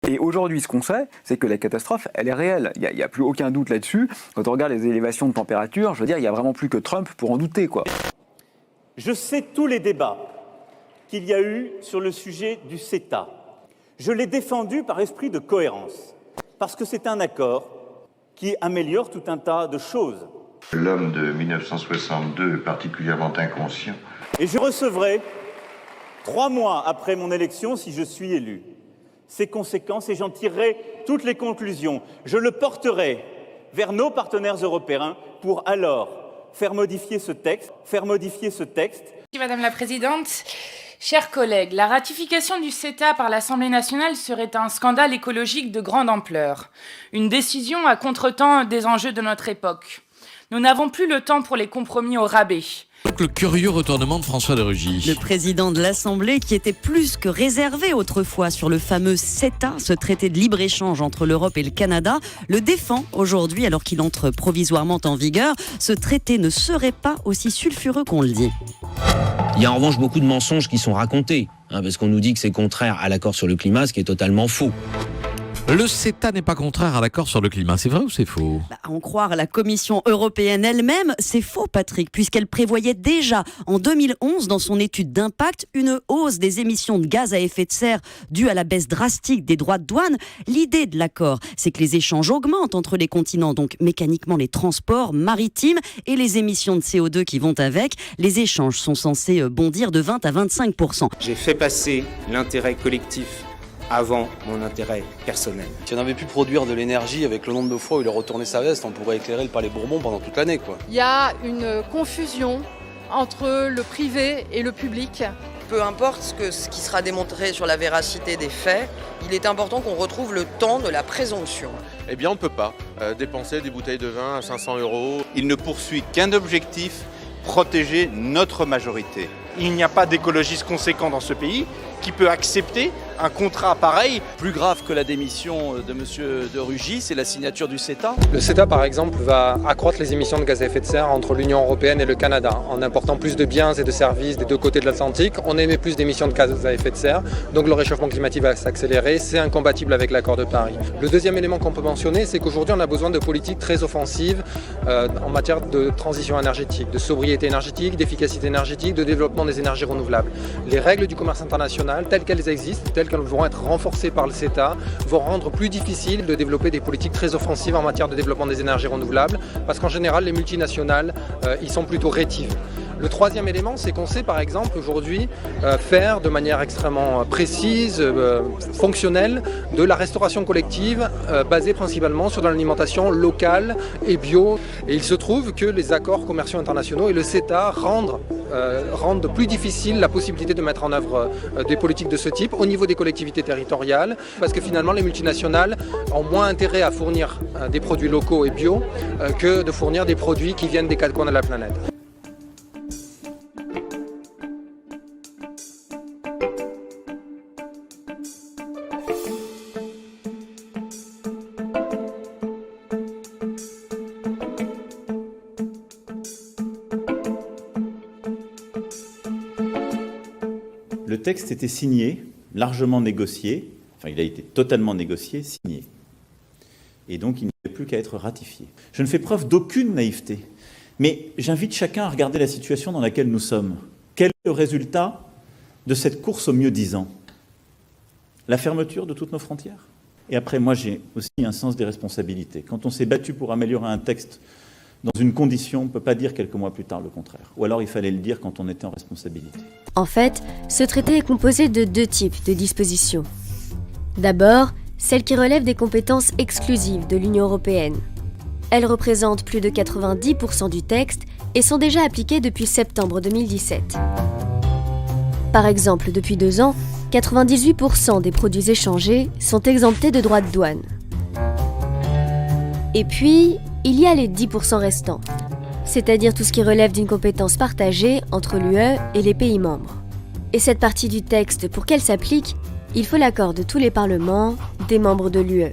Et aujourd'hui, ce qu'on sait, c'est que la catastrophe, elle est réelle. Il n'y a plus aucun doute là-dessus. Quand on regarde les élévations de température, je veux dire, il n'y a vraiment plus que Trump pour en douter, quoi. Je sais tous les débats qu'il y a eu sur le sujet du CETA. Je l'ai défendu par esprit de cohérence, parce que c'est un accord qui améliore tout un tas de choses. L'homme de 1962 est particulièrement inconscient. Et je recevrai, 3 mois après mon élection, si je suis élu, ces conséquences et j'en tirerai toutes les conclusions. Je le porterai vers nos partenaires européens pour alors faire modifier ce texte. Madame la Présidente, chers collègues, la ratification du CETA par l'Assemblée nationale serait un scandale écologique de grande ampleur. Une décision à contretemps des enjeux de notre époque. Nous n'avons plus le temps pour les compromis au rabais. Donc le curieux retournement de François de Rugy. Le président de l'Assemblée, qui était plus que réservé autrefois sur le fameux CETA, ce traité de libre-échange entre l'Europe et le Canada, le défend aujourd'hui alors qu'il entre provisoirement en vigueur. Ce traité ne serait pas aussi sulfureux qu'on le dit. Il y a en revanche beaucoup de mensonges qui sont racontés, parce qu'on nous dit que c'est contraire à l'accord sur le climat, ce qui est totalement faux. Le CETA n'est pas contraire à l'accord sur le climat, c'est vrai ou c'est faux ? À en croire la Commission européenne elle-même, c'est faux Patrick, puisqu'elle prévoyait déjà en 2011 dans son étude d'impact une hausse des émissions de gaz à effet de serre due à la baisse drastique des droits de douane. L'idée de l'accord, c'est que les échanges augmentent entre les continents, donc mécaniquement les transports maritimes et les émissions de CO2 qui vont avec. Les échanges sont censés bondir de 20 à 25%. J'ai fait passer l'intérêt collectif avant mon intérêt personnel. Si on avait pu produire de l'énergie avec le nombre de fois où il a retourné sa veste, on pourrait éclairer le Palais Bourbon pendant toute l'année, quoi. Il y a une confusion entre le privé et le public. Peu importe ce qui sera démontré sur la véracité des faits, il est important qu'on retrouve le temps de la présomption. Eh bien, on ne peut pas dépenser des bouteilles de vin à 500 €. Il ne poursuit qu'un objectif, protéger notre majorité. Il n'y a pas d'écologiste conséquent dans ce pays qui peut accepter un contrat pareil. Plus grave que la démission de M. de Rugy, c'est la signature du CETA. Le CETA, par exemple, va accroître les émissions de gaz à effet de serre entre l'Union européenne et le Canada. En important plus de biens et de services des deux côtés de l'Atlantique, on émet plus d'émissions de gaz à effet de serre, donc le réchauffement climatique va s'accélérer, c'est incompatible avec l'accord de Paris. Le deuxième élément qu'on peut mentionner, c'est qu'aujourd'hui on a besoin de politiques très offensives en matière de transition énergétique, de sobriété énergétique, d'efficacité énergétique, de développement des énergies renouvelables. Les règles du commerce international, telles qu'elles existent, telles qu'elles vont être renforcées par le CETA, vont rendre plus difficile de développer des politiques très offensives en matière de développement des énergies renouvelables, parce qu'en général, les multinationales, ils sont plutôt rétives. Le troisième élément, c'est qu'on sait par exemple aujourd'hui faire de manière extrêmement précise, fonctionnelle, de la restauration collective basée principalement sur de l'alimentation locale et bio. Et il se trouve que les accords commerciaux internationaux et le CETA rendent plus difficile la possibilité de mettre en œuvre des politiques de ce type au niveau des collectivités territoriales, parce que finalement les multinationales ont moins intérêt à fournir des produits locaux et bio que de fournir des produits qui viennent des quatre coins de la planète. Le texte était signé, largement négocié, enfin il a été totalement négocié, signé. Et donc il n'y avait plus qu'à être ratifié. Je ne fais preuve d'aucune naïveté, mais j'invite chacun à regarder la situation dans laquelle nous sommes. Quel est le résultat de cette course au mieux-disant ? La fermeture de toutes nos frontières ? Et après, moi j'ai aussi un sens des responsabilités. Quand on s'est battu pour améliorer un texte dans une condition, on ne peut pas dire quelques mois plus tard le contraire. Ou alors il fallait le dire quand on était en responsabilité. En fait, ce traité est composé de 2 types de dispositions. D'abord, celles qui relèvent des compétences exclusives de l'Union européenne. Elles représentent plus de 90% du texte et sont déjà appliquées depuis septembre 2017. Par exemple, depuis 2 ans, 98% des produits échangés sont exemptés de droits de douane. Et puis, il y a les 10% restants, c'est-à-dire tout ce qui relève d'une compétence partagée entre l'UE et les pays membres. Et cette partie du texte, pour qu'elle s'applique, il faut l'accord de tous les parlements des membres de l'UE.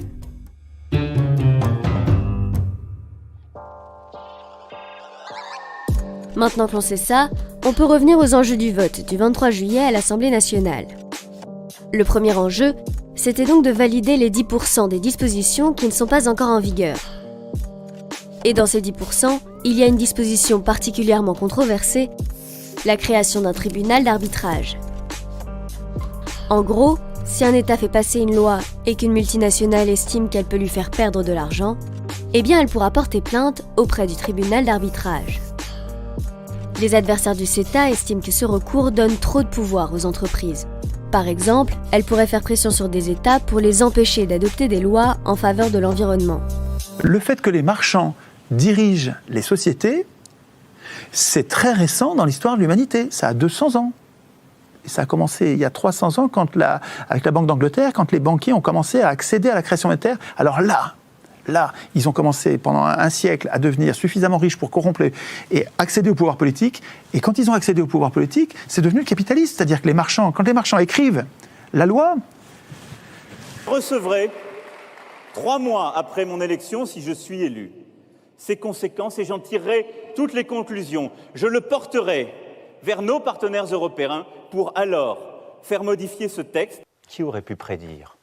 Maintenant que l'on sait ça, on peut revenir aux enjeux du vote du 23 juillet à l'Assemblée nationale. Le premier enjeu, c'était donc de valider les 10% des dispositions qui ne sont pas encore en vigueur. Et dans ces 10%, il y a une disposition particulièrement controversée, la création d'un tribunal d'arbitrage. En gros, si un État fait passer une loi et qu'une multinationale estime qu'elle peut lui faire perdre de l'argent, eh bien elle pourra porter plainte auprès du tribunal d'arbitrage. Les adversaires du CETA estiment que ce recours donne trop de pouvoir aux entreprises. Par exemple, elles pourraient faire pression sur des États pour les empêcher d'adopter des lois en faveur de l'environnement. Le fait que les marchands dirigent les sociétés, c'est très récent dans l'histoire de l'humanité. Ça a 200 ans. Et ça a commencé il y a 300 ans avec la Banque d'Angleterre, quand les banquiers ont commencé à accéder à la création monétaire. Alors là, ils ont commencé pendant un siècle à devenir suffisamment riches pour corrompre et accéder au pouvoir politique. Et quand ils ont accédé au pouvoir politique, c'est devenu le capitalisme. C'est-à-dire que quand les marchands écrivent la loi... Je recevrai, 3 mois après mon élection, si je suis élu, ces conséquences et j'en tirerai toutes les conclusions. Je le porterai vers nos partenaires européens pour alors faire modifier ce texte. Qui aurait pu prédire